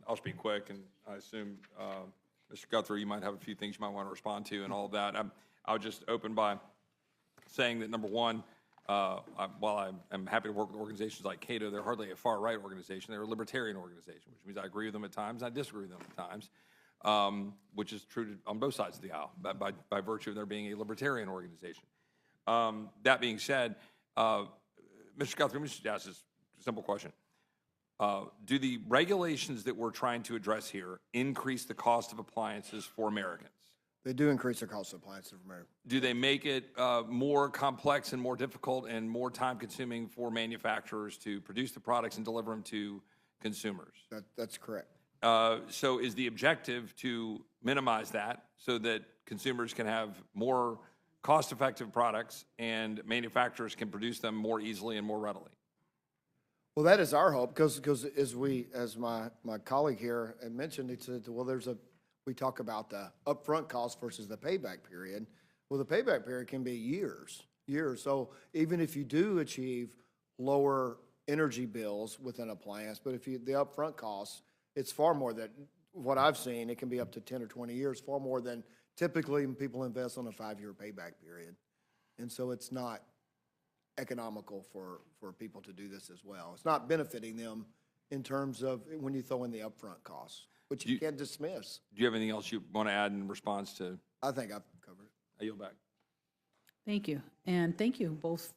I'll speak quick, and I assume, Mr. Guthrie, you might have a few things you might want to respond to and all of that. I'll just open by saying that, number one, while I'm happy to work with organizations like Cato, they're hardly a far-right organization. They're a libertarian organization, which means I agree with them at times, and I disagree with them at times, which is true on both sides of the aisle, by virtue of their being a libertarian organization. That being said, Mr. Guthrie, let me just ask this simple question. Do the regulations that we're trying to address here increase the cost of appliances for Americans? They do increase the cost of appliances for America. Do they make it more complex and more difficult and more time-consuming for manufacturers to produce the products and deliver them to consumers? That's correct. So is the objective to minimize that so that consumers can have more cost-effective products and manufacturers can produce them more easily and more readily? Well, that is our hope, because as my colleague here had mentioned, he said, well, we talk about the upfront cost versus the payback period. Well, the payback period can be years. So even if you do achieve lower energy bills with an appliance, but the upfront costs, it's far more than what I've seen. It can be up to 10 or 20 years, far more than typically people invest on a 5-year payback period. And so it's not economical for people to do this as well. It's not benefiting them in terms of when you throw in the upfront costs, which you can't dismiss. Do you have anything else you want to add in response to? I think I've covered it. I yield back. Thank you. And thank you both